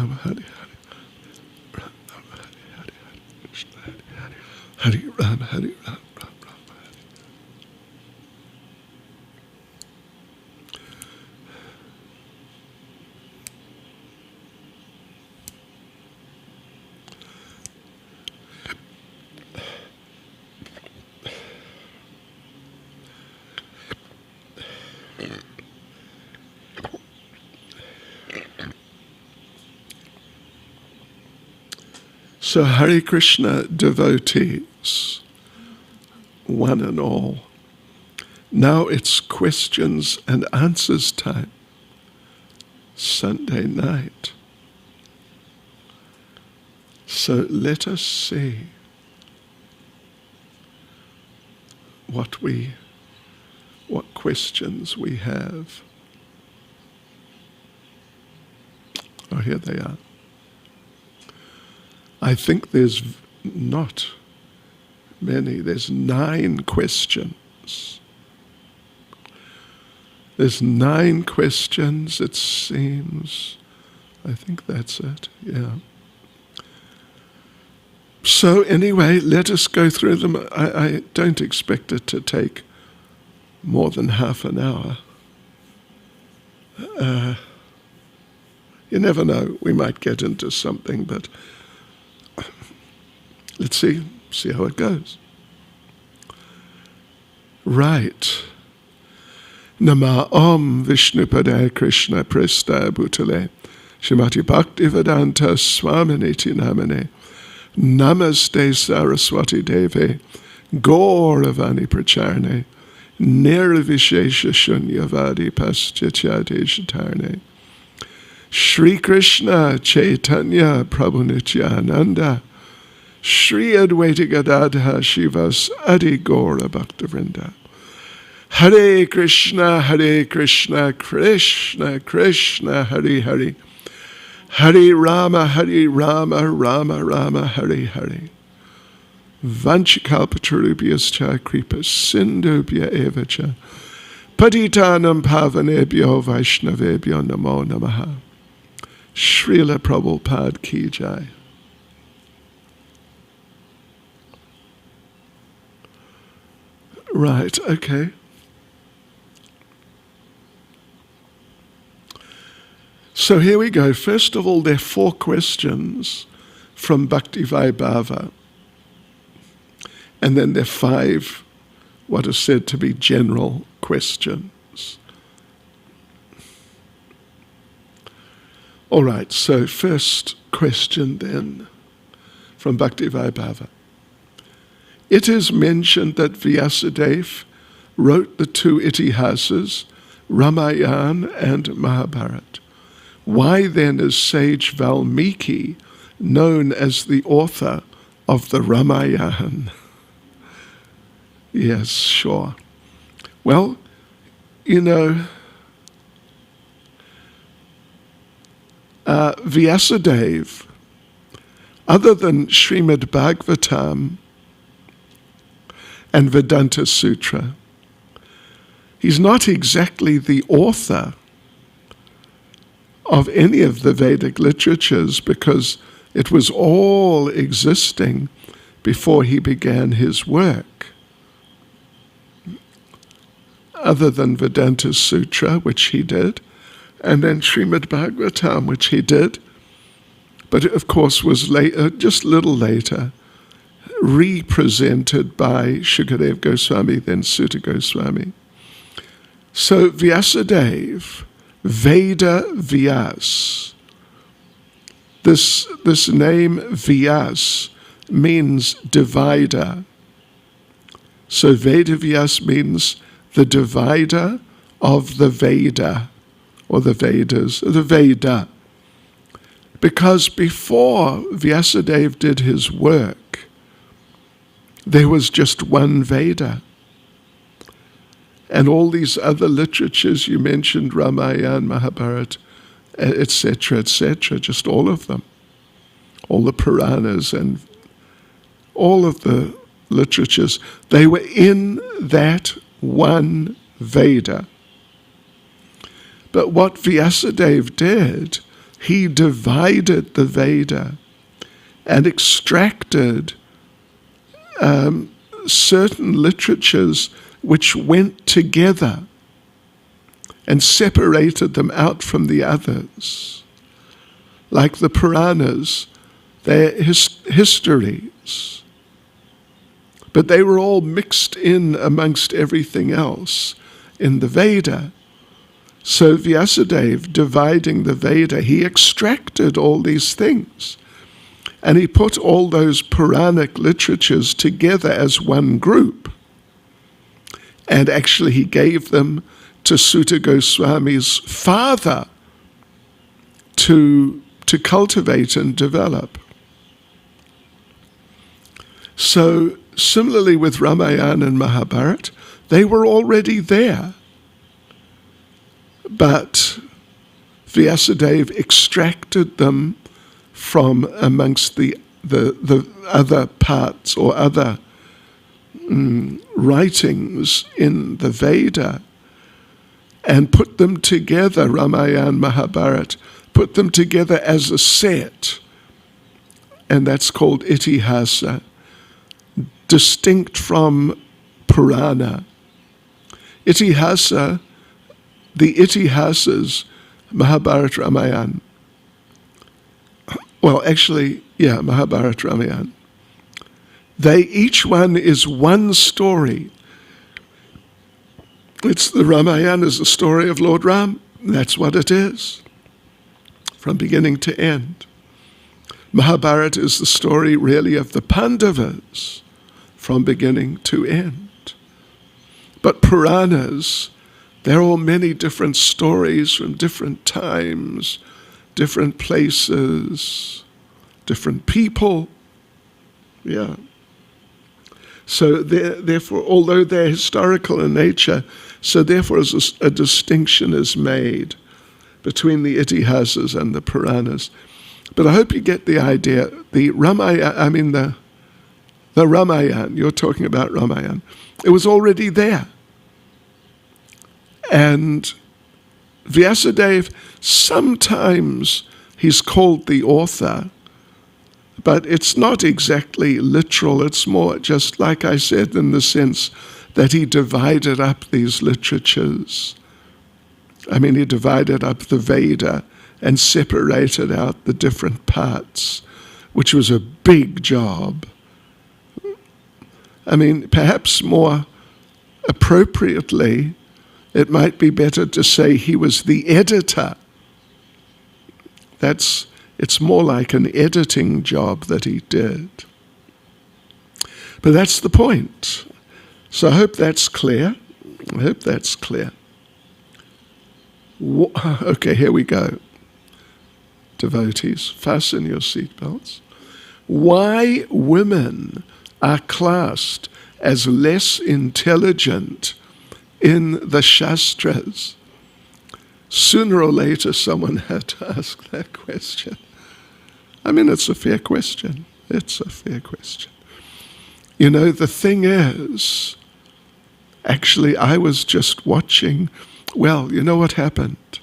Rama, Hare Rama, Hare Krishna, Hare Rama, Hare Rama, Rama Rama, Hare. So Hare Krishna devotees, one and all, now it's questions and answers time, Sunday night. So let us see what questions we have. Oh, here they are. I think there's not many. There's 9 questions. There's 9 questions, it seems. I think that's it, yeah. So anyway, let us go through them. I don't expect it to take more than half an hour. You never know, we might get into something, but let's see how it goes. Right. Nama Om Vishnupadaya Krishna Prestaya Bhutale Shrimati Bhaktivedanta Swaminiti Namane Namaste Saraswati Deve Gauravani Pracharne Nirvishesha Shunyavadi Paschachate Shatarne Shri Krishna Chaitanya Prabhu Nityananda Shri Advaita Gadadha Shivas Adi Gaura Bhaktavrinda Hare Krishna, Krishna Krishna, Hare Hare, Hare Rama, Rama Rama, Hare Hare. Vanchikalpatarubhyascha kripa sindhubhya evacha, patitanam pavanebhyo vaishnavebhyo namo namaha. Srila Prabhupada ki jai. Right, okay. So here we go. First of all, there are 4 questions from Bhakti-Vaibhava. And then there are 5, what are said to be general questions. All right, so first question then from Bhakti-Vaibhava. It is mentioned that Vyasadeva wrote the 2 Itihasas, Ramayana and Mahabharata. Why then is sage Valmiki known as the author of the Ramayana? Yes, sure. Well, you know, Vyasadeva, other than Srimad Bhagavatam and Vedanta Sutra, he's not exactly the author of any of the Vedic literatures because it was all existing before he began his work. Other than Vedanta Sutra, which he did, and then Srimad Bhagavatam, which he did, but of course was later, just a little later, represented by Shukadev Goswami, then Sutta Goswami. So Vyasadeva, Veda Vyas. This name Vyas means divider. So Veda Vyas means the divider of the Veda, or the Vedas, the Veda. Because before Vyasadeva did his work, there was just one Veda. And all these other literatures you mentioned, Ramayana, Mahabharata, etc., just all of them. All the Puranas and all of the literatures, they were in that one Veda. But what Vyasadeva did, he divided the Veda and extracted certain literatures which went together and separated them out from the others. Like the Puranas, they're histories, but they were all mixed in amongst everything else in the Veda. So Vyasadeva, dividing the Veda, he extracted all these things. And he put all those Puranic literatures together as one group. And actually he gave them to Sutta Goswami's father to cultivate and develop. So similarly with Ramayana and Mahabharata, they were already there. But Vyasadeva extracted them from amongst the other parts or other writings in the Veda and put them together, Ramayana, Mahabharata, put them together as a set. And that's called Itihasa, distinct from Purana. Itihasa, the Itihasas, Mahabharata, Ramayana, well, actually, yeah, Mahabharata, Ramayana. Each one is one story. The Ramayana is the story of Lord Ram. That's what it is, from beginning to end. Mahabharata is the story really of the Pandavas, from beginning to end. But Puranas, they're all many different stories from different times, different places, different people. Yeah. So therefore, although they're historical in nature, so therefore a distinction is made between the Itihasas and the Puranas. But I hope you get the idea. The Ramayana, the Ramayana, you're talking about Ramayana, it was already there. And Vyasadeva, sometimes he's called the author, but it's not exactly literal. It's more just, like I said, in the sense that he divided up these literatures. He divided up the Veda and separated out the different parts, which was a big job. Perhaps more appropriately, it might be better to say he was the editor. It's more like an editing job that he did. But that's the point. So I hope that's clear. Okay, here we go. Devotees, fasten your seatbelts. Why women are classed as less intelligent in the Shastras. Sooner or later, someone had to ask that question. It's a fair question. It's a fair question. The thing is, actually, I was just watching. Well, you know what happened?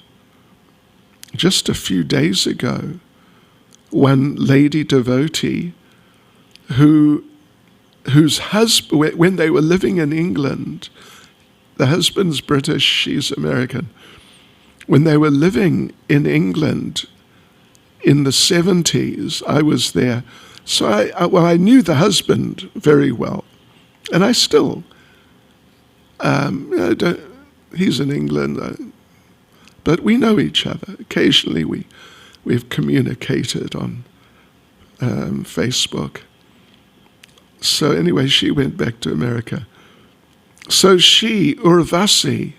Just a few days ago, one lady devotee whose husband, when they were living in England, the husband's British, she's American. When they were living in England in the 70s, I was there. So I knew the husband very well. And I still, he's in England, but we know each other. Occasionally we've communicated on Facebook. So anyway, she went back to America. So she, Urvasi,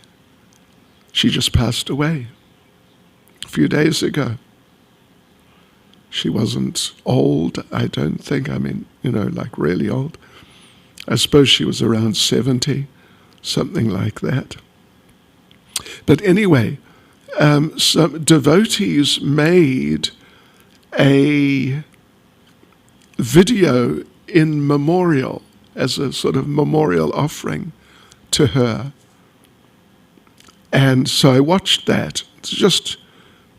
she just passed away a few days ago. She wasn't old, I don't think. Like really old. I suppose she was around 70, something like that. But anyway, some devotees made a video in memorial, as a sort of memorial offering to her. And so I watched that. It's just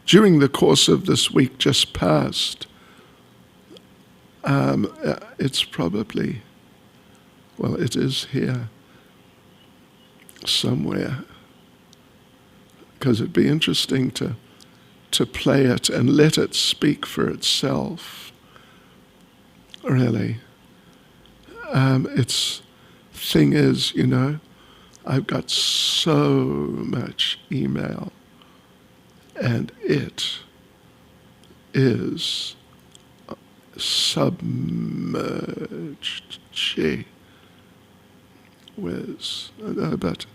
during the course of this week just past, it's probably, well, it is here somewhere, because it'd be interesting to play it and let it speak for itself, really. It's thing is, I've got so much email, and it is submerged. Gee whiz. No, but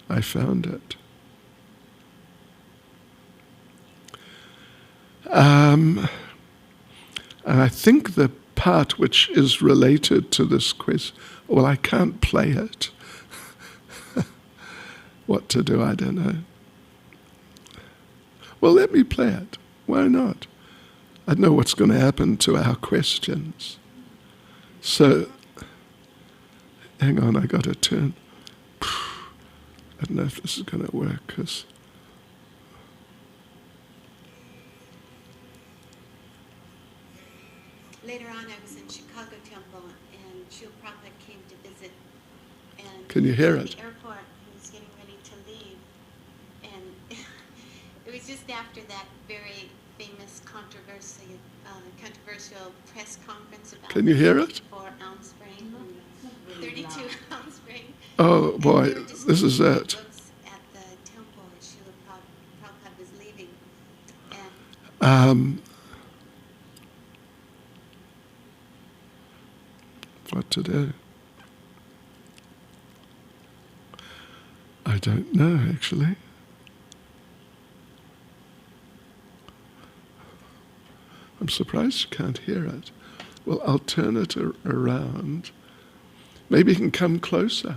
I found it. And I think the part which is related to this quiz, well, I can't play it. What to do, I don't know. Well, let me play it. Why not? I don't know what's going to happen to our questions. So, hang on, I got to turn. I don't know if this is going to work, because later on, I was in Chicago Temple, and Srila Prabhupada came to visit. And can you hear at it? the airport, he was getting ready to leave, and it was just after that very famous controversial press conference about Can you hear it? 34-ounce brain, 32-ounce brain. Oh boy, this is it. Books at the temple as Srila Prabhupada was leaving, and What to do? I don't know, actually. I'm surprised you can't hear it. Well, I'll turn it around. Maybe you can come closer.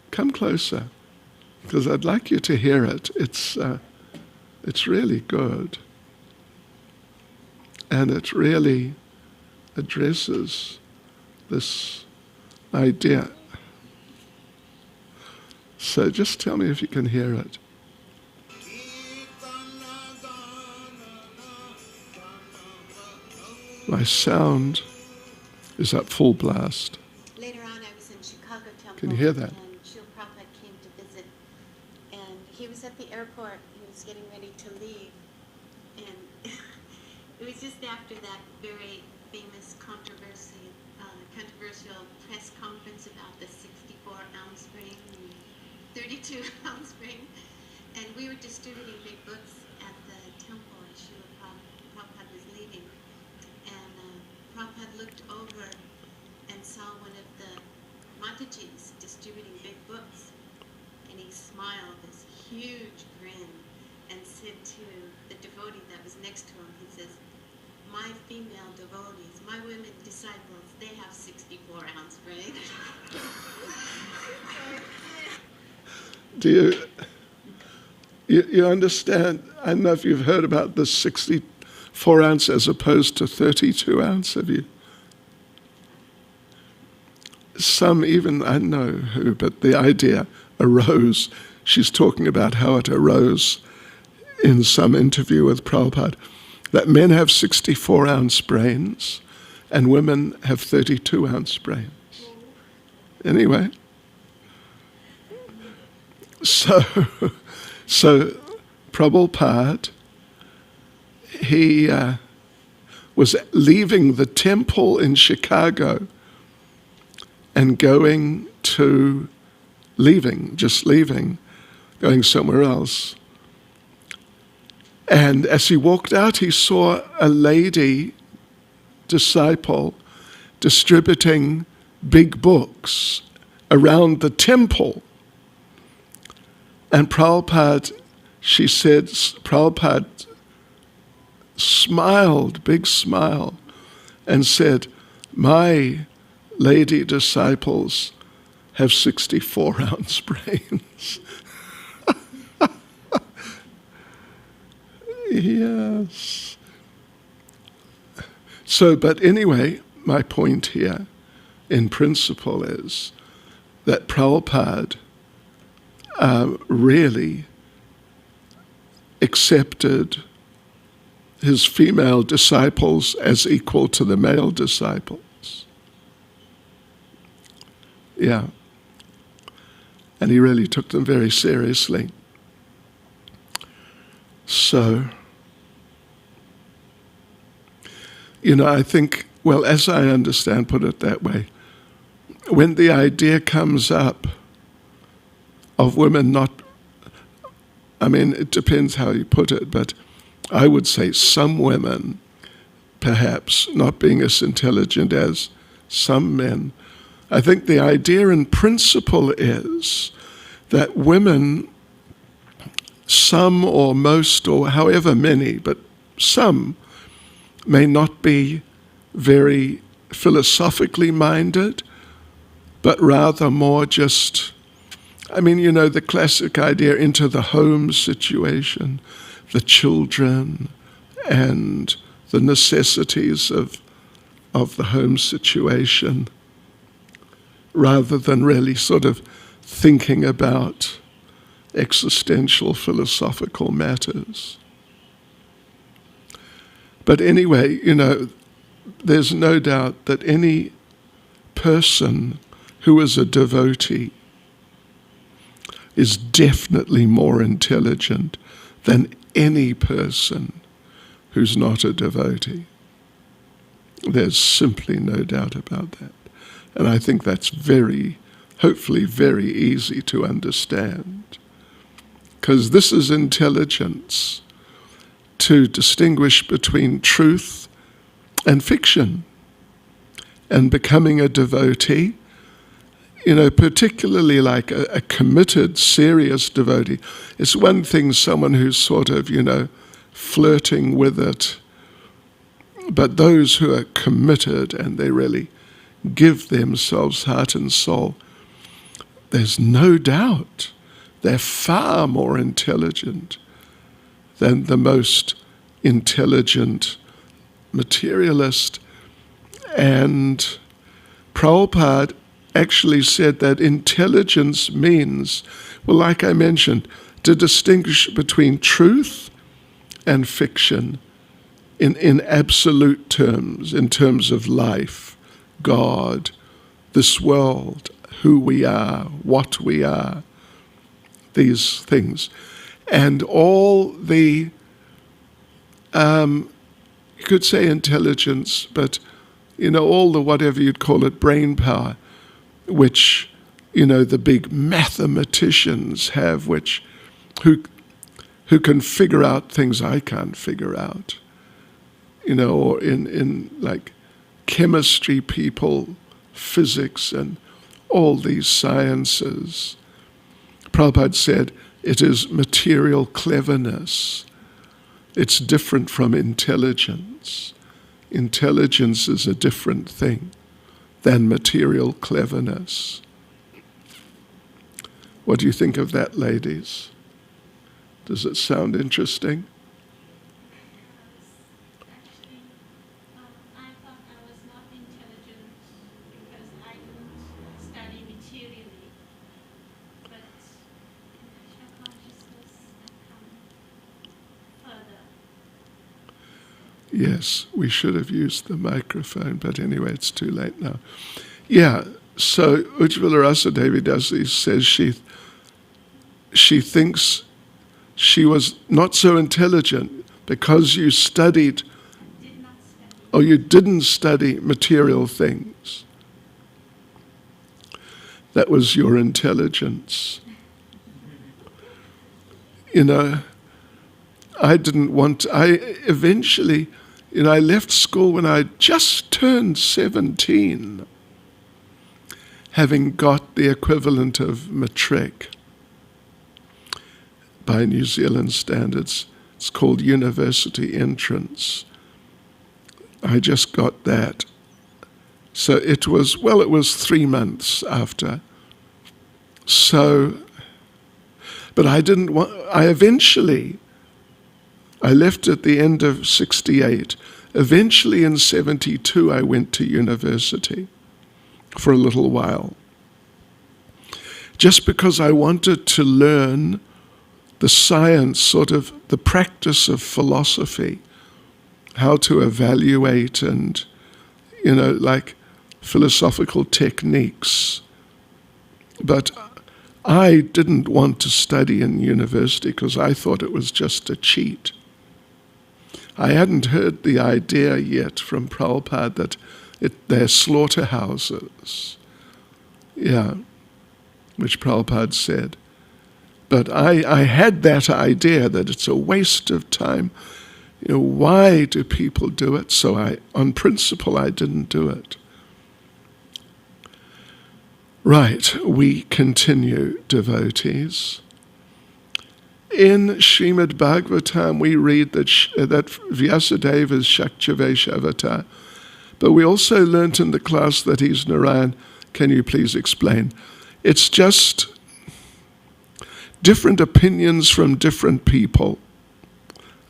Come closer, because I'd like you to hear it. It's really good. And it really addresses this idea. So just tell me if you can hear it. My sound is at full blast. later on, I was in Chicago Temple. Can you hear that? And Srila Prabhupada came to visit, and he was at the airport. He was getting ready to leave, and it was just after that very famous controversial press conference about the 64-ounce brain and 32-ounce brain, and we were distributing big books at the temple as Srila Prabhupada was leaving. And Prabhupada looked over and saw one of the Matajis distributing big books, and he smiled this huge grin and said to the devotee that was next to him, he says, "My female devotees, my women disciples, they have 64-ounce brain." Do you understand? I don't know if you've heard about the 64-ounce as opposed to 32-ounce, have you? Some even, I don't know who, but the idea arose. She's talking about how it arose in some interview with Prabhupada, that men have 64-ounce brains and women have 32-ounce brains. Anyway, so Prabhupada, he was leaving the temple in Chicago and going going somewhere else. And as he walked out, he saw a lady disciple distributing big books around the temple. And Prabhupada, she said, Prabhupada smiled, big smile, and said, "My lady disciples have 64-ounce brains." Yes. So, but anyway, my point here in principle is that Prabhupada really accepted his female disciples as equal to the male disciples. Yeah. And he really took them very seriously. So, I think, well, as I understand, put it that way, when the idea comes up of women not, it depends how you put it, but I would say some women, perhaps, not being as intelligent as some men. I think the idea in principle is that women, some or most or however many, but some, may not be very philosophically minded, but rather more just, the classic idea into the home situation, the children and the necessities of the home situation, rather than really sort of thinking about existential philosophical matters. But anyway, there's no doubt that any person who is a devotee is definitely more intelligent than any person who's not a devotee. There's simply no doubt about that. And I think that's hopefully very easy to understand. Because this is intelligence to distinguish between truth and fiction. And becoming a devotee, particularly like a committed, serious devotee, it's one thing someone who's sort of, flirting with it. But those who are committed and they really give themselves heart and soul, there's no doubt they're far more intelligent than the most intelligent materialist. And Prabhupada actually said that intelligence means, well, like I mentioned, to distinguish between truth and fiction in absolute terms, in terms of life, God, this world, who we are, what we are, these things. And all the, you could say intelligence, but, all the whatever you'd call it, brain power, which, the big mathematicians have, who can figure out things I can't figure out, or in like chemistry people, physics, and all these sciences. Prabhupada said it is material cleverness. It's different from intelligence. Intelligence is a different thing than material cleverness. What do you think of that, ladies? Does it sound interesting? Actually, I thought I was not intelligent because I didn't study materially. But in actual consciousness, I come further. Yes, we should have used the microphone, but anyway, it's too late now. Yeah, so Ujjvala Rasadevi Dasi says she thinks she was not so intelligent because you studied, Did not study. or you didn't study material things. That was your intelligence. I didn't want, eventually, I left school when I just turned 17, having got the equivalent of matric by New Zealand standards. It's called university entrance. I just got that. So it was 3 months after. So, but I didn't want, I left at the end of 68. Eventually in 72, I went to university for a little while. Just because I wanted to learn the science, sort of the practice of philosophy how to evaluate and, like philosophical techniques. But I didn't want to study in university because I thought it was just a cheat. I hadn't heard the idea yet from Prabhupada that they're slaughterhouses. Yeah, which Prabhupada said. But I had that idea that it's a waste of time. Why do people do it? So on principle, I didn't do it. Right, we continue, devotees. In Srimad Bhagavatam, we read that Vyasadeva is Shaktyavesh avatar, but we also learnt in the class that he's Narayan. Can you please explain? It's just different opinions from different people.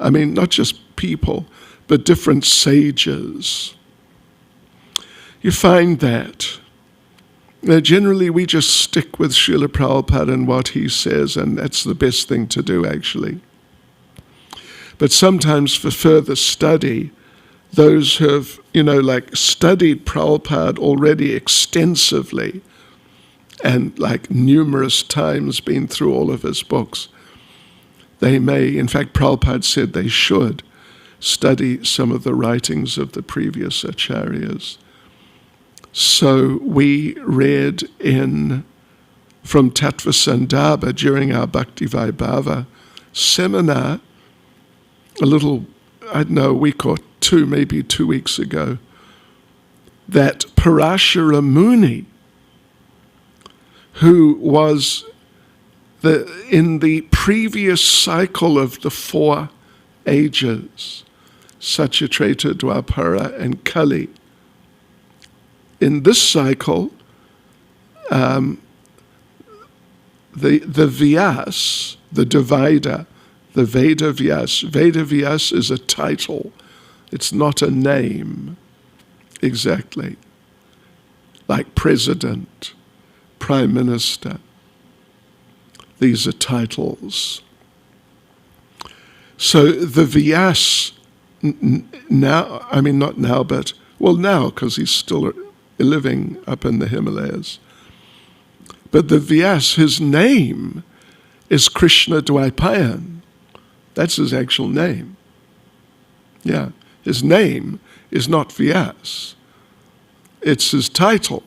I mean, not just people, but different sages. You find that. Generally, we just stick with Srila Prabhupada and what he says, and that's the best thing to do, actually. But sometimes for further study, those who have, studied Prabhupada already extensively and numerous times been through all of his books, they may, in fact, Prabhupada said they should study some of the writings of the previous acharyas. So we read from Tattva Sandarbha during our Bhakti Vaibhava seminar, a week or two, maybe 2 weeks ago, that Parashara Muni, who was in the previous cycle of the 4 ages, Satyatreta, Dwapara, and Kali. In this cycle, the Vyas, the divider, the Veda Vyas is a title. It's not a name, exactly. Like president, prime minister. These are titles. So the Vyas now, not now, but, now, because he's still living up in the Himalayas. But the Vyas, his name is Krishna Dwaipayan. That's his actual name. Yeah, his name is not Vyas. It's his title.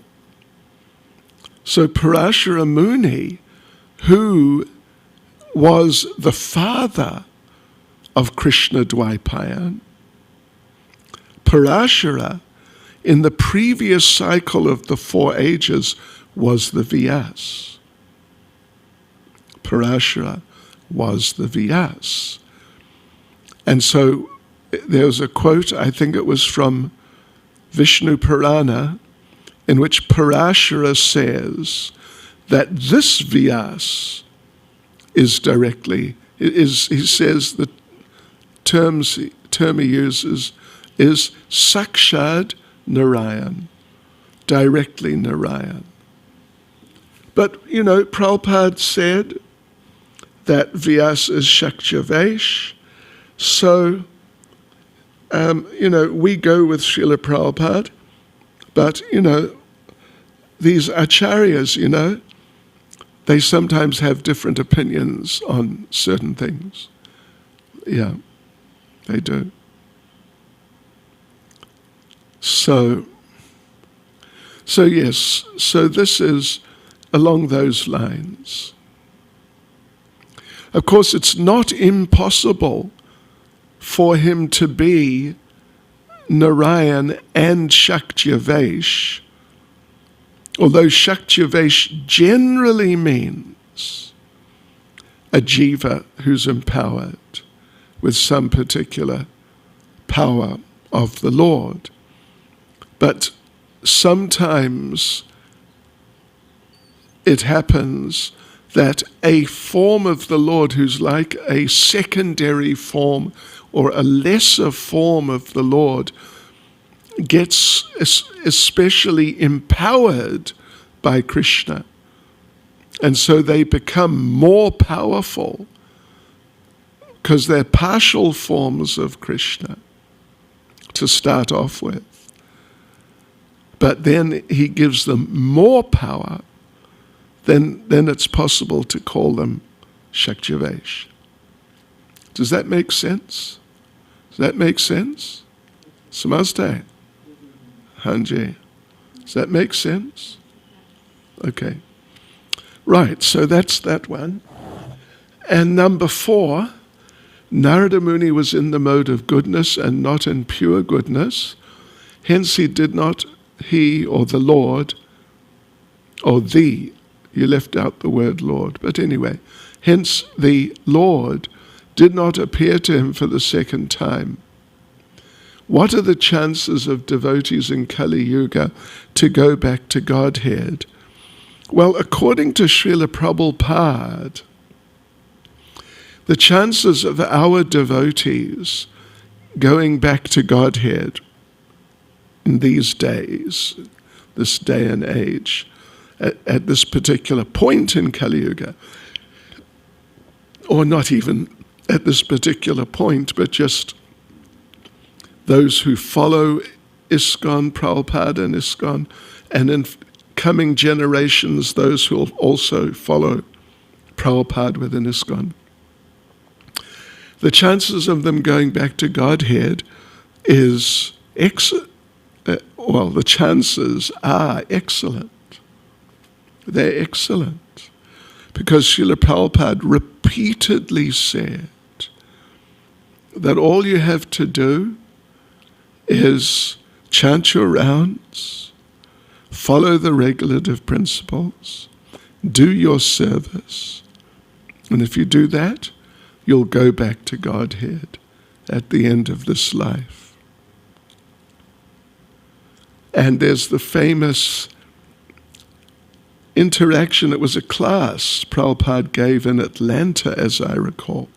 So Parashara Muni, who was the father of Krishna Dwaipayan, Parashara, in the previous cycle of the 4 ages, was the Vyas. Parashara was the Vyas. And so there's a quote, I think it was from Vishnu Purana, in which Parashara says that this Vyas is directly, he says the term he uses is Sakshad Narayan, directly Narayan. But, Prabhupada said that Vyas is Shaktyavesh, so, we go with Srila Prabhupada, but, these acharyas, they sometimes have different opinions on certain things. Yeah, they do. So yes, so this is along those lines. Of course, it's not impossible for him to be Narayan and Shaktyavesh, although Shaktyavesh generally means a jiva who's empowered with some particular power of the Lord. But sometimes it happens that a form of the Lord who's like a secondary form or a lesser form of the Lord gets especially empowered by Krishna. And so they become more powerful because they're partial forms of Krishna. to start off with. But then he gives them more power, then it's possible to call them Shaktivesh. Does that make sense? Does that make sense? Samajhte? Hanji. Does that make sense? Okay. Right, so that's that one. And number 4, Narada Muni was in the mode of goodness and not in pure goodness. Hence he or the Lord, or you left out the word Lord, but anyway, hence the Lord did not appear to him for the second time. What are the chances of devotees in Kali Yuga to go back to Godhead? Well, according to Srila Prabhupada, the chances of our devotees going back to Godhead in these days, this day and age, at this particular point in Kali Yuga, or not even at this particular point, but just those who follow ISKCON, Prabhupada and ISKCON, and in coming generations, those who will also follow Prabhupada within ISKCON. The chances of them going back to Godhead is the chances are excellent. They're excellent. Because Srila Prabhupada repeatedly said that all you have to do is chant your rounds, follow the regulative principles, do your service, and if you do that, you'll go back to Godhead at the end of this life. And there's the famous interaction. It was a class Prabhupada gave in Atlanta, as I recall,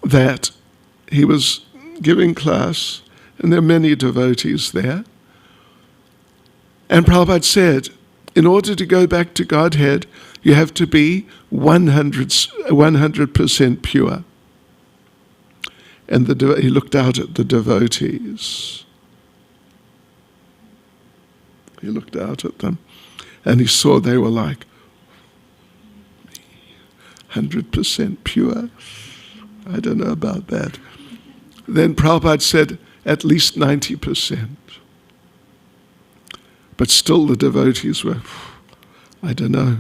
that he was giving class, and there are many devotees there. And Prabhupada said, in order to go back to Godhead, you have to be 100% pure. And he looked out at the devotees. He looked out at them, and he saw they were like 100% pure. I don't know about that. Then Prabhupada said, at least 90%. But still the devotees were, I don't know.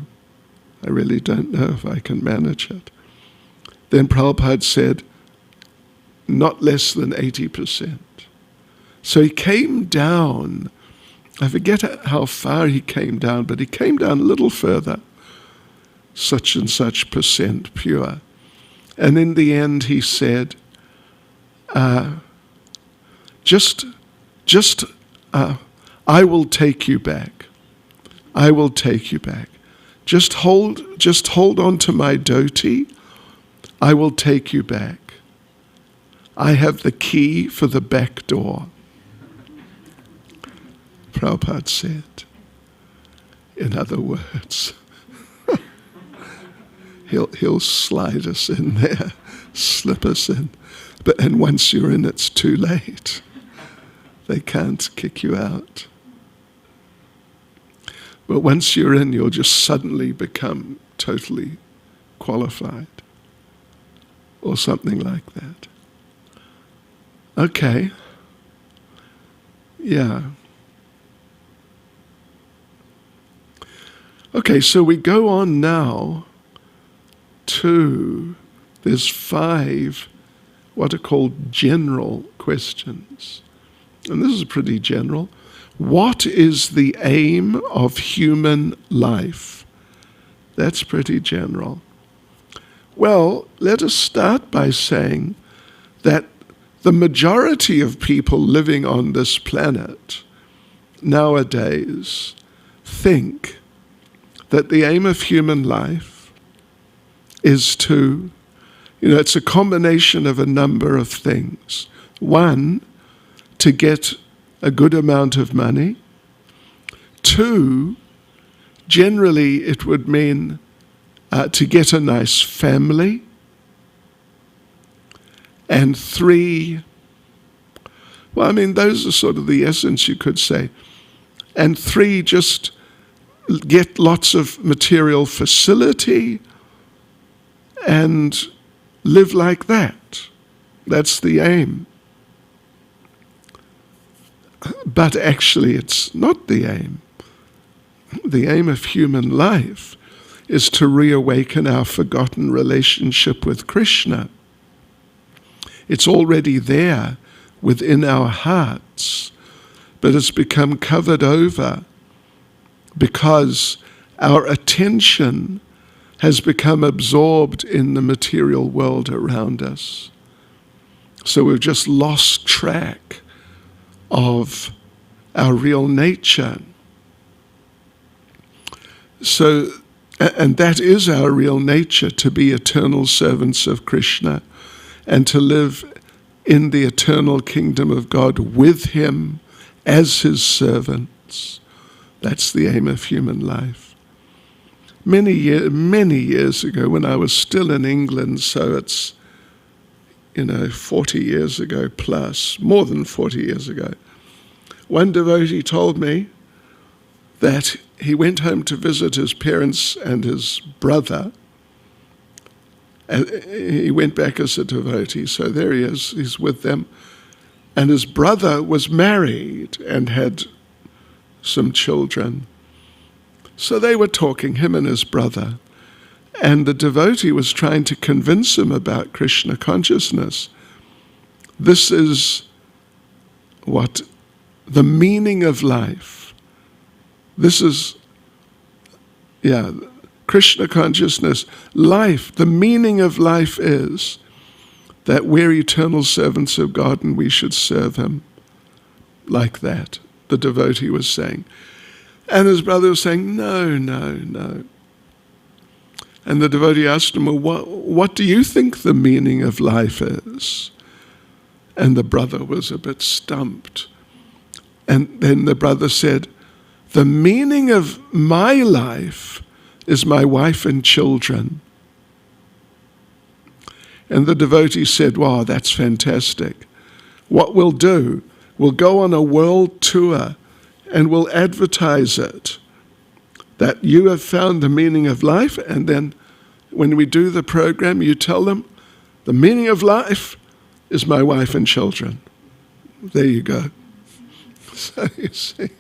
I really don't know if I can manage it. Then Prabhupada said, not less than 80%. So he came down. I forget how far he came down, but he came down a little further. Such and such percent pure. And in the end he said, I will take you back. I will take you back. Just hold on to my dhoti. I will take you back. I have the key for the back door. Prabhupada said. In other words, he'll slide us in there, slip us in. And once you're in, it's too late. They can't kick you out. But once you're in, you'll just suddenly become totally qualified. Or something like that. Okay. Yeah. Okay, so we go on now to, there's 5 what are called general questions. And this is pretty general. What is the aim of human life? That's pretty general. Well, let us start by saying that the majority of people living on this planet nowadays think that the aim of human life is to, it's a combination of a number of things. 1, to get a good amount of money. 2, generally it would mean to get a nice family. And 3, Well, I mean, those are sort of the essence, you could say. And 3, just get lots of material facility and live like that. That's the aim. But actually, it's not the aim. The aim of human life is to reawaken our forgotten relationship with Krishna. It's already there within our hearts, but it's become covered over because our attention has become absorbed in the material world around us. So we've just lost track of our real nature. So, and that is our real nature, to be eternal servants of Krishna and to live in the eternal kingdom of God with him as his servants. That's the aim of human life. Many years ago, when I was still in England, so it's 40 years ago plus, more than 40 years ago, one devotee told me that he went home to visit his parents and his brother. And he went back as a devotee, so there he is, he's with them. And his brother was married and had some children. So they were talking, him and his brother. And the devotee was trying to convince him about Krishna consciousness. This is what the meaning of life. This is, Krishna consciousness. Life, the meaning of life is that we're eternal servants of God and we should serve him like that, the devotee was saying. And his brother was saying, no. And the devotee asked him, well, what do you think the meaning of life is? And the brother was a bit stumped. And then the brother said, the meaning of my life is my wife and children. And the devotee said, wow, that's fantastic. What we'll do, we'll go on a world tour and we'll advertise it, that you have found the meaning of life, and then when we do the program, you tell them, the meaning of life is my wife and children. There you go. So you see,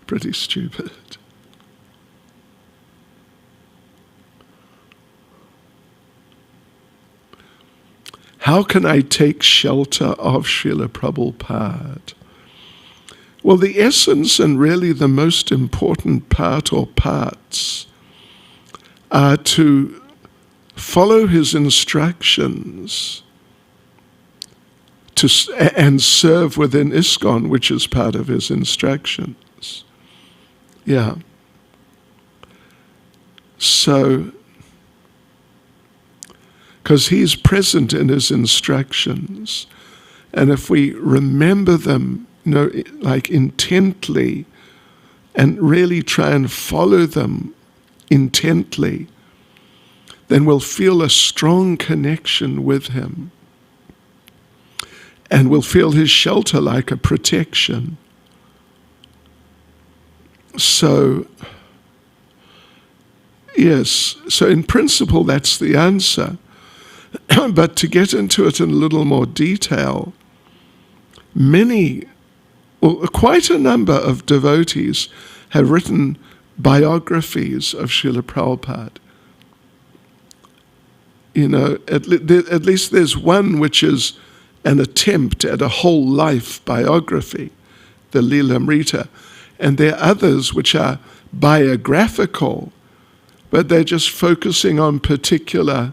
pretty stupid. How can I take shelter of Srila Prabhupada? Well, the essence and really the most important part or parts are to follow his instructions and serve within ISKCON, which is part of his instructions. Yeah. So, because he's present in his instructions, and if we remember them, like intently, and really try and follow them intently, then we'll feel a strong connection with him. And we'll feel his shelter like a protection. So, yes, so in principle that's the answer. But to get into it in a little more detail, quite a number of devotees have written biographies of Srila Prabhupada. At least there's one which is an attempt at a whole life biography, the Lilamrita. And there are others which are biographical, but they're just focusing on particular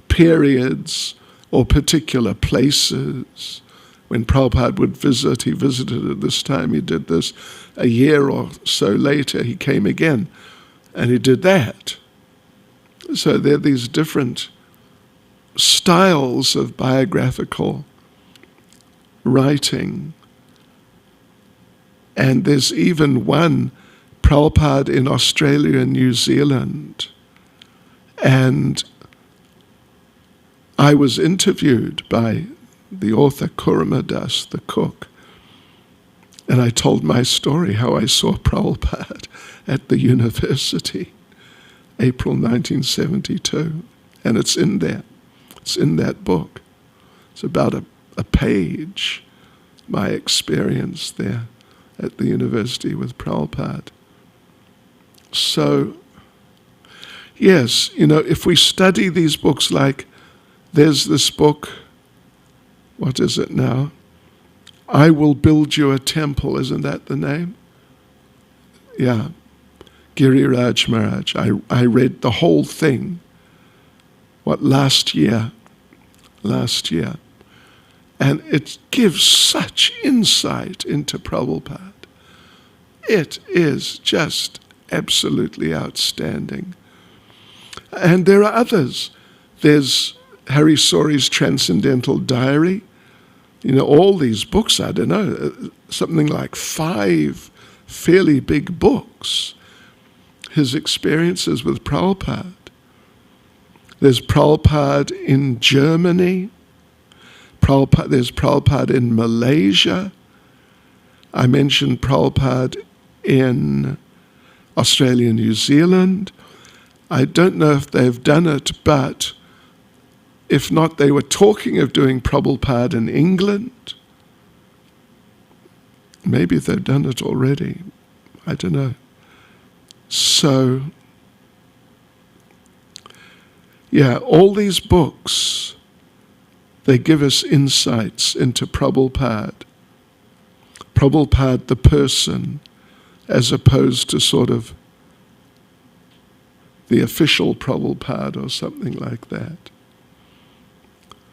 periods or particular places. When Prabhupada would visit, he visited at this time, he did this. A year or so later, he came again, and he did that. So there are these different styles of biographical writing. And there's even one, Prabhupada in Australia and New Zealand. And I was interviewed by the author Kurmadas, the cook. And I told my story, how I saw Prabhupada at the university, April 1972. And it's in there. It's in that book. It's about a page, my experience there at the university with Prabhupada. So, yes, if we study these books, like there's this book, what is it now? I Will Build You a Temple, isn't that the name? Yeah, Giriraj Maharaj. I read the whole thing, last year. And it gives such insight into Prabhupada. It is just absolutely outstanding. And there are others. There's Hari Sori's Transcendental Diary. All these books, I don't know, something like 5 fairly big books. His experiences with Prabhupada. There's Prabhupada in Germany. There's Prabhupada in Malaysia. I mentioned Prabhupada in Australia and New Zealand. I don't know if they've done it, but if not, they were talking of doing Prabhupada in England. Maybe they've done it already. I don't know. So, yeah, all these books, they give us insights into Prabhupada. Prabhupada the person, as opposed to sort of the official Prabhupada or something like that.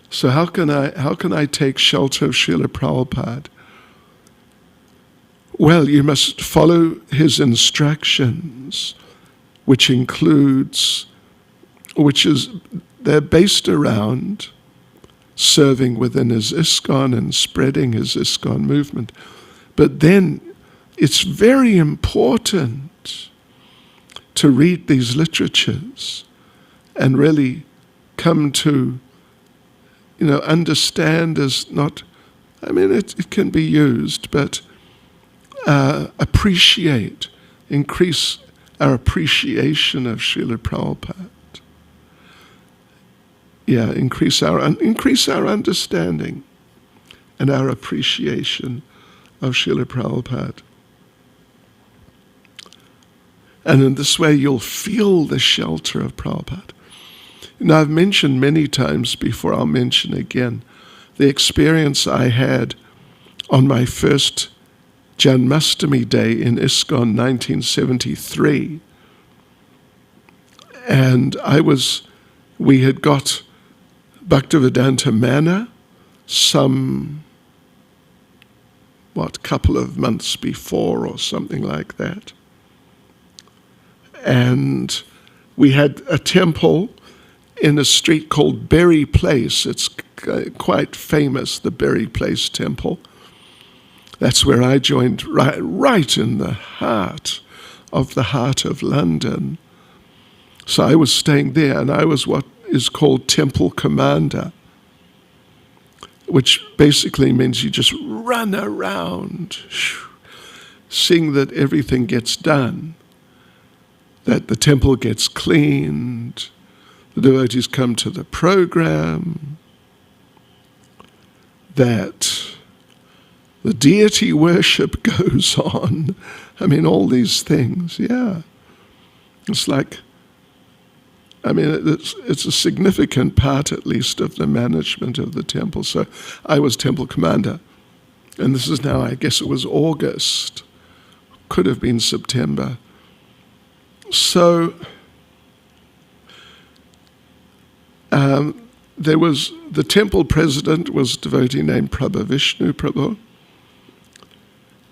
So how can I take shelter of Srila Prabhupada? Well, you must follow his instructions, they're based around serving within his ISKCON and spreading his ISKCON movement. But then it's very important to read these literatures and really come to understand as not, it can be used, but increase our appreciation of Srila Prabhupada. Yeah, increase our understanding and our appreciation of Srila Prabhupada. And in this way, you'll feel the shelter of Prabhupada. I've mentioned many times before, I'll mention again, the experience I had on my first Janmashtami day in ISKCON 1973. And we had got Bhaktivedanta Manna couple of months before or something like that. And we had a temple in a street called Berry Place. It's quite famous, the Berry Place Temple. That's where I joined, right in the heart of London. So I was staying there, and I was what is called Temple Commander, which basically means you just run around, seeing that everything gets done, that the temple gets cleaned, the devotees come to the program, that the deity worship goes on. All these things, yeah. It's like, it's a significant part, at least, of the management of the temple. So I was temple commander. And this is now, I guess it was August. Could have been September. So there was, the temple president was a devotee named Prabhu Vishnu Prabhu.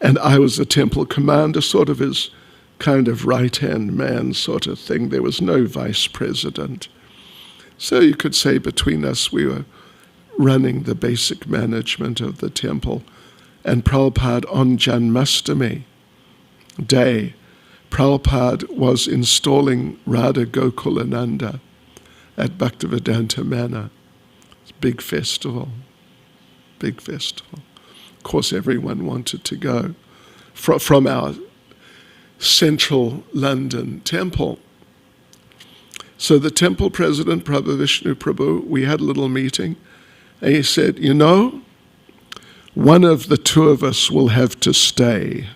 And I was the temple commander, sort of his kind of right-hand man sort of thing. There was no vice president. So you could say between us we were running the basic management of the temple. And Prabhupada on Janmashtami day, Prabhupada was installing Radha Gokulananda at Bhaktivedanta Manor. It's a big festival. big festival. Of course, everyone wanted to go from our central London temple. So the temple president, Prabhu Vishnu Prabhu, we had a little meeting, and he said, you know, one of the two of us will have to stay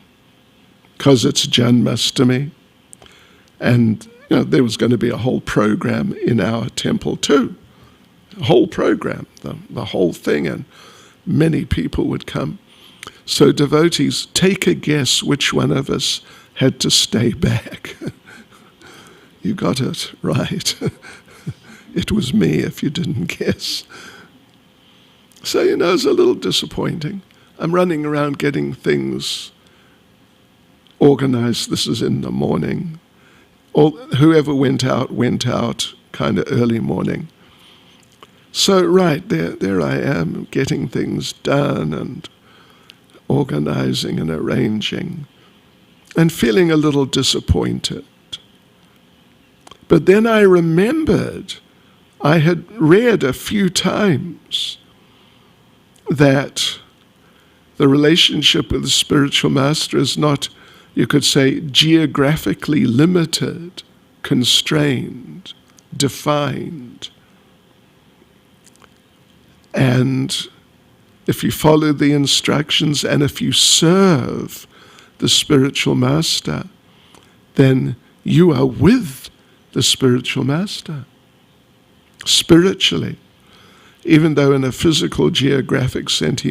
because it's Janmashtami. And you know, there was going to be a whole program in our temple too. A whole program, the whole thing, and many people would come. So devotees, take a guess which one of us had to stay back. You got it right. It was me if you didn't guess. So, you know, it's a little disappointing. I'm running around getting things organized. This is in the morning. Whoever went out kind of early morning. So, right, there I am, getting things done and organizing and arranging and feeling a little disappointed. But then I remembered I had read a few times that the relationship with the spiritual master is not, you could say, geographically limited, constrained, defined. And if you follow the instructions and if you serve the spiritual master, then you are with the spiritual master, spiritually. Even though in a physical, geographic sense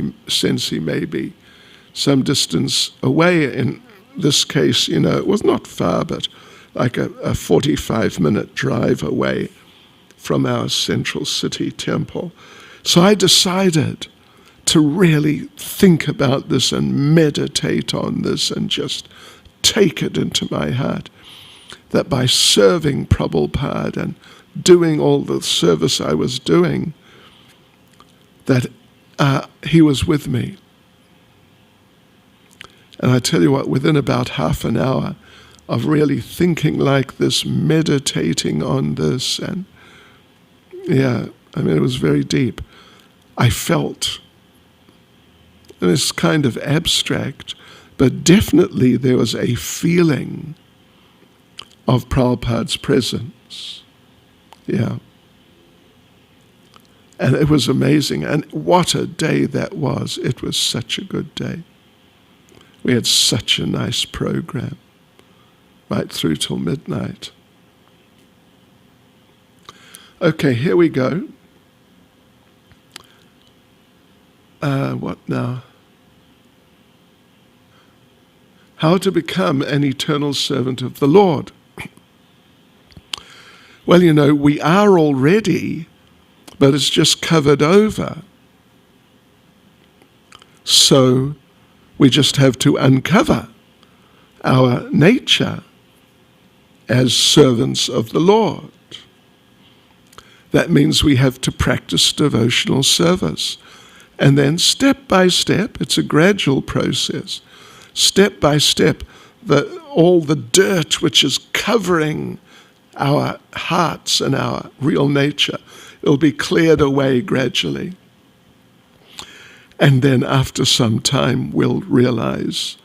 he may be some distance away. In this case, you know, it was not far, but like a 45-minute drive away from our central city temple. So I decided to really think about this and meditate on this and just take it into my heart that by serving Prabhupada and doing all the service I was doing, that he was with me. And I tell you what, within about half an hour of really thinking like this, meditating on this, and yeah, I mean, it was very deep. I felt, and it's kind of abstract, but definitely there was a feeling of Prabhupada's presence. Yeah. And it was amazing. And what a day that was. It was such a good day. We had such a nice program right through till midnight. Okay, here we go. What now? How to become an eternal servant of the Lord. Well, you know, we are already, but it's just covered over. So we just have to uncover our nature as servants of the Lord. That means we have to practice devotional service. And then step by step, it's a gradual process, step by step, all the dirt which is covering our hearts and our real nature, it'll be cleared away gradually. And then after some time, we'll realize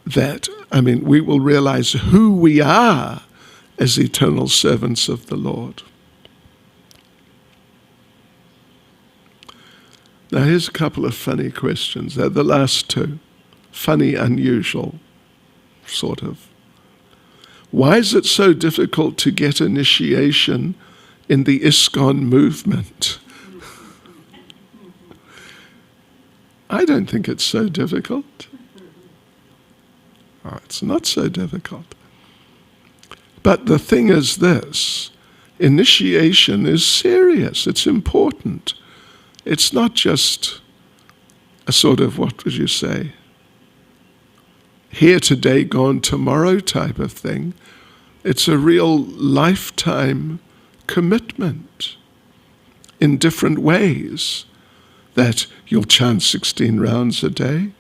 that, we will realize who we are as eternal servants of the Lord. Now here's a couple of funny questions. They're the last two. Funny, unusual, sort of. Why is it so difficult to get initiation in the ISKCON movement? I don't think it's so difficult. Oh, it's not so difficult. But the thing is this, initiation is serious, it's important. It's not just a sort of, what would you say, here today, gone tomorrow type of thing. It's a real lifetime commitment in different ways, that you'll chant 16 rounds a day,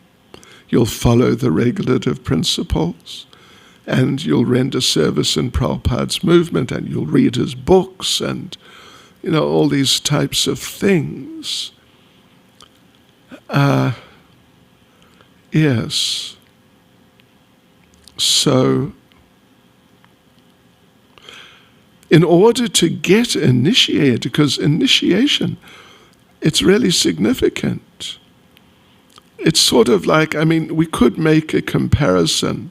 you'll follow the regulative principles, and you'll render service in Prabhupada's movement, and you'll read his books, and all these types of things. Yes. So, in order to get initiated, because initiation, it's really significant. It's sort of like, we could make a comparison.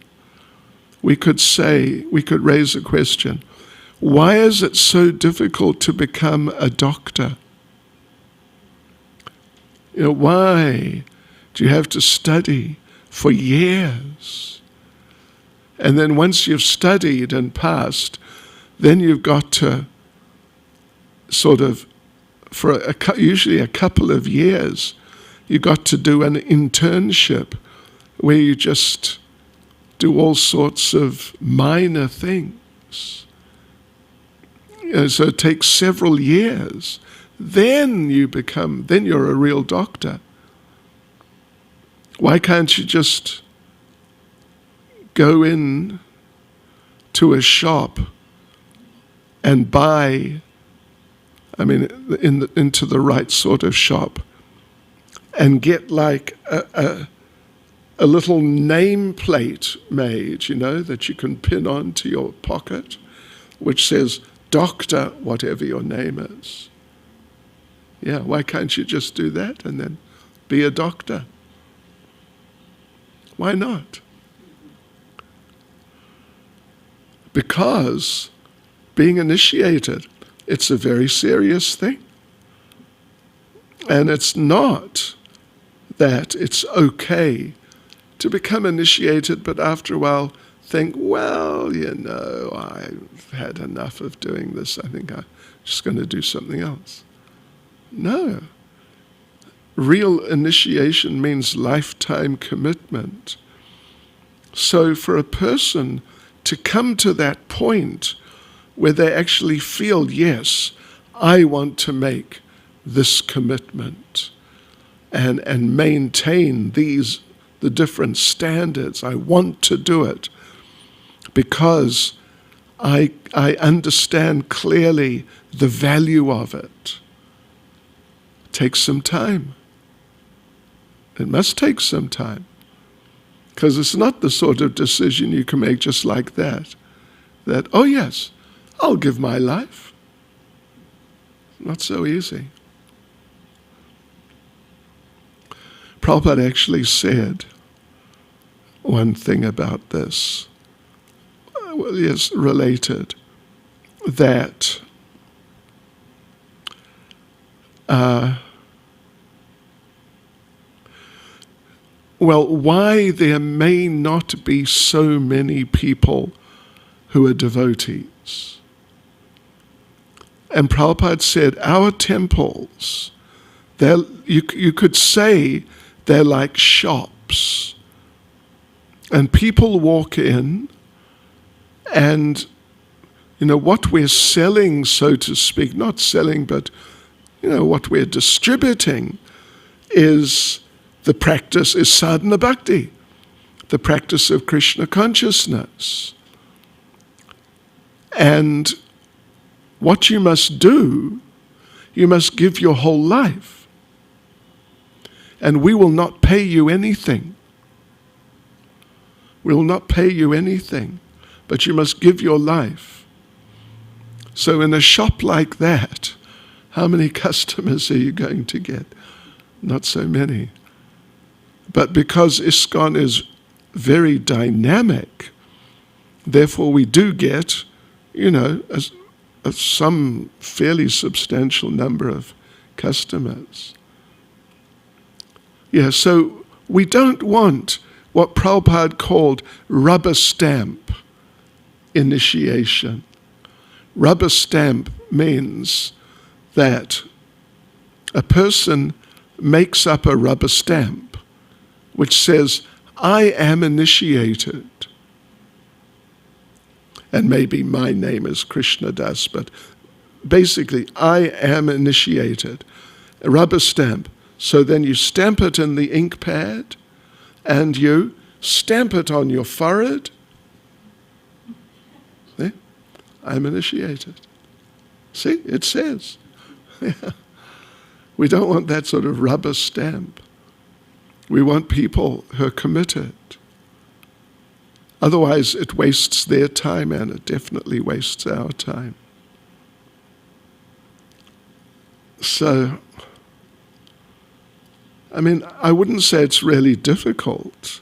We could raise a question. Why is it so difficult to become a doctor? Why do you have to study for years? And then once you've studied and passed, then you've got to sort of, for usually a couple of years, you've got to do an internship where you just do all sorts of minor things. So it takes several years. Then you're a real doctor. Why can't you just go in to a shop and buy, into the right sort of shop, and get like a little nameplate made, that you can pin onto your pocket, which says, Doctor, whatever your name is. Yeah, why can't you just do that and then be a doctor? Why not? Because being initiated, it's a very serious thing. And it's not that it's okay to become initiated, but after a while think, well, I've had enough of doing this. I think I'm just going to do something else. No. Real initiation means lifetime commitment. So for a person to come to that point where they actually feel, yes, I want to make this commitment and maintain the different standards. I want to do it because I understand clearly the value of it. It takes some time. It must take some time. Because it's not the sort of decision you can make just like that. That, oh yes, I'll give my life. Not so easy. Prabhupada actually said one thing about this. Well, yes, related. That why there may not be so many people who are devotees. And Prabhupada said, our temples, you could say they're like shops. And people walk in, and what we're selling, so to speak, not selling, but what we're distributing is the practice is sadhana bhakti, the practice of Krishna consciousness. And what you must do, you must give your whole life. And we will not pay you anything. We will not pay you anything, but you must give your life. So in a shop like that, how many customers are you going to get? Not so many. But because ISKCON is very dynamic, therefore we do get, some fairly substantial number of customers. Yeah, so we don't want what Prabhupada called rubber stamp initiation. Rubber stamp means that a person makes up a rubber stamp which says, I am initiated. And maybe my name is Krishna Das, but basically, I am initiated. A rubber stamp. So then you stamp it in the ink pad, and you stamp it on your forehead. See? I'm initiated. See, it says. We don't want that sort of rubber stamp. We want people who are committed. Otherwise, it wastes their time, and it definitely wastes our time. So, I mean, I wouldn't say it's really difficult.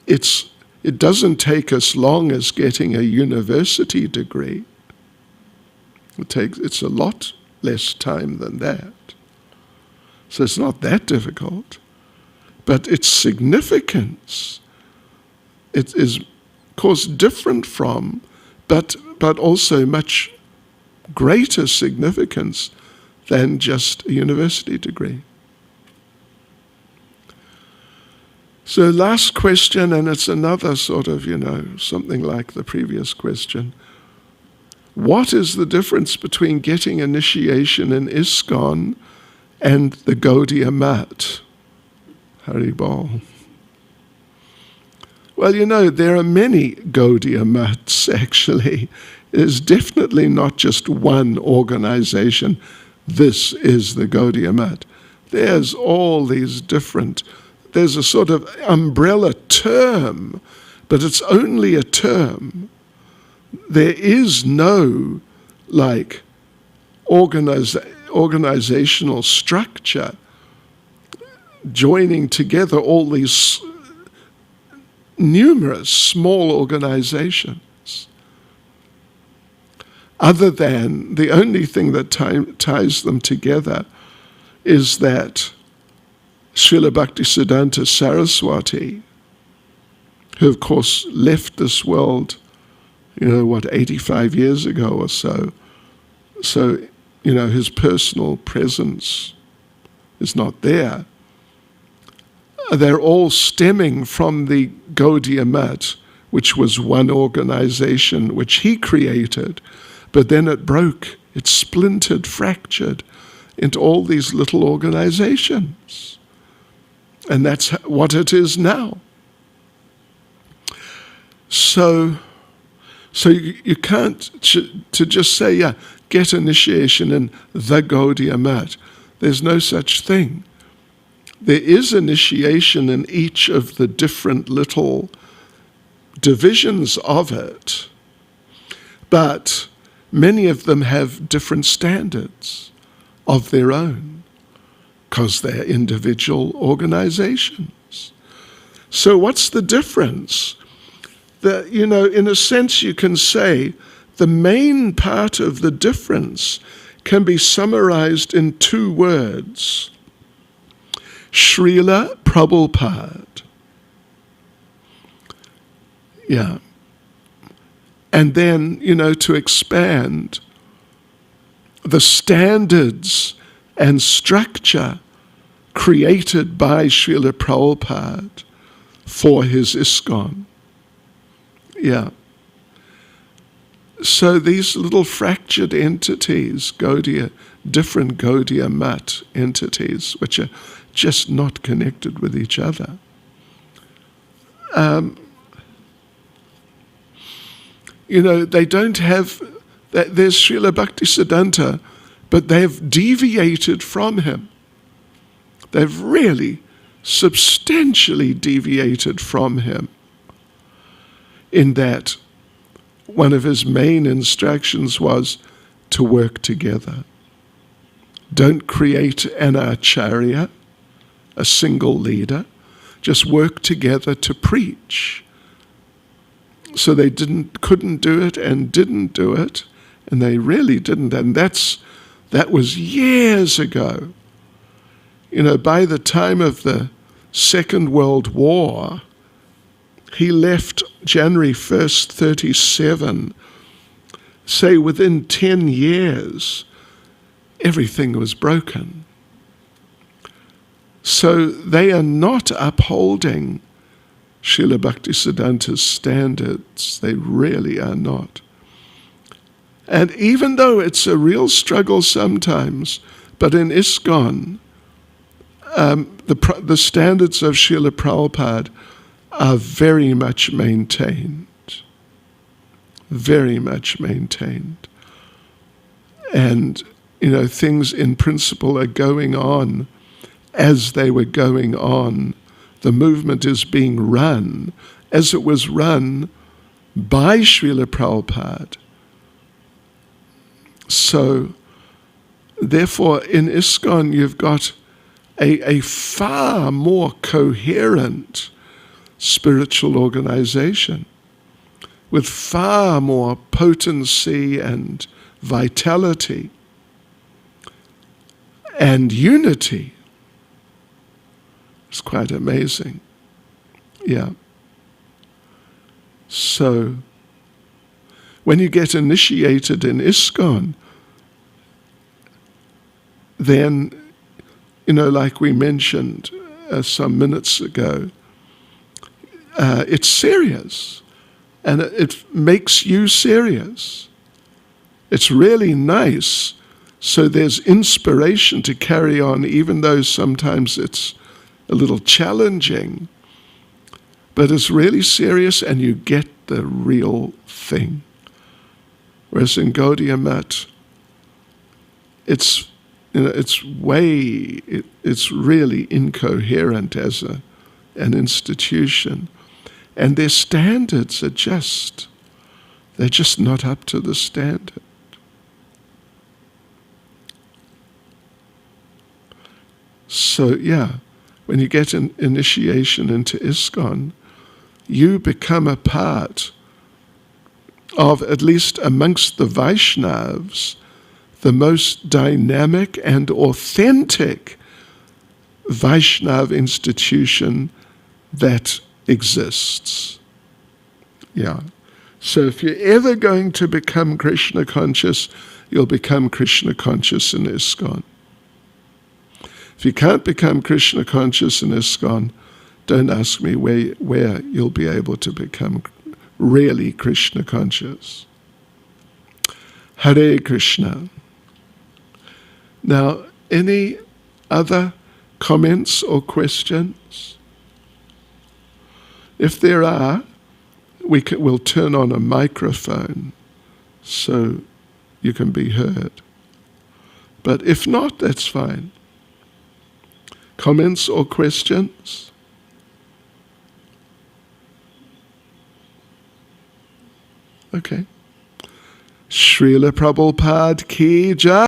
It doesn't take as long as getting a university degree. It's a lot less time than that. So it's not that difficult. But its significance, it is, of course, different from, but also much greater significance than just a university degree. So last question, and it's another sort of, something like the previous question. What is the difference between getting initiation in ISKCON and the Gaudiya Mat? Haribol. Well, there are many Gaudiya Mats, actually. It is definitely not just one organization. This is the Gaudiya Mat. There's all these different. There's a sort of umbrella term, but it's only a term. There is no, organizational structure joining together all these numerous small organizations. Other than the only thing that ties them together is that Srila Bhaktisiddhanta Saraswati, who of course left this world, 85 years ago or so. So, his personal presence is not there. They're all stemming from the Gaudiya Mat, which was one organization which he created, but then it broke, it splintered, fractured into all these little organizations. And that's what it is now. So you can't, to just say, get initiation in the Gaudiya Mat. There's no such thing. There is initiation in each of the different little divisions of it, but many of them have different standards of their own, because they're individual organizations. So what's the difference? In a sense you can say the main part of the difference can be summarized in two words. Srila Prabhupada. Yeah. And then, to expand the standards and structure created by Srila Prabhupada for his ISKCON. Yeah. So these little fractured entities, different Gaudiya Mat entities, which are just not connected with each other. They don't have, there's Srila Bhaktisiddhanta, but they've deviated from him. They've really substantially deviated from him in that one of his main instructions was to work together. Don't create an acharya, a single leader. Just work together to preach. So they couldn't do it and didn't do it, and they really didn't. And that was years ago. By the time of the Second World War, he left January 1st, 1937. Say within 10 years, everything was broken. So they are not upholding Srila Bhaktisiddhanta's standards. They really are not. And even though it's a real struggle sometimes, but in ISKCON, the standards of Srila Prabhupada are very much maintained. Very much maintained. And, things in principle are going on as they were going on. The movement is being run as it was run by Srila Prabhupada. So, therefore, in ISKCON you've got a far more coherent spiritual organization with far more potency and vitality and unity. It's quite amazing. Yeah. So, when you get initiated in ISKCON, then, like we mentioned some minutes ago, it's serious, and it makes you serious. It's really nice. So there's inspiration to carry on, even though sometimes it's a little challenging. But it's really serious, and you get the real thing. Whereas in Gaudiya Math, it's really incoherent as an institution, and their standards are they're just not up to the standard. So yeah, when you get an initiation into ISKCON, you become a part of, at least amongst the Vaishnavas, the most dynamic and authentic Vaishnava institution that exists. Yeah. So if you're ever going to become Krishna conscious, you'll become Krishna conscious in ISKCON. If you can't become Krishna conscious in ISKCON, don't ask me where you'll be able to become really Krishna conscious. Hare Krishna. Now, any other comments or questions? If there are, we'll turn on a microphone so you can be heard. But if not, that's fine. Comments or questions? Okay. Srila Prabhupada ki jai.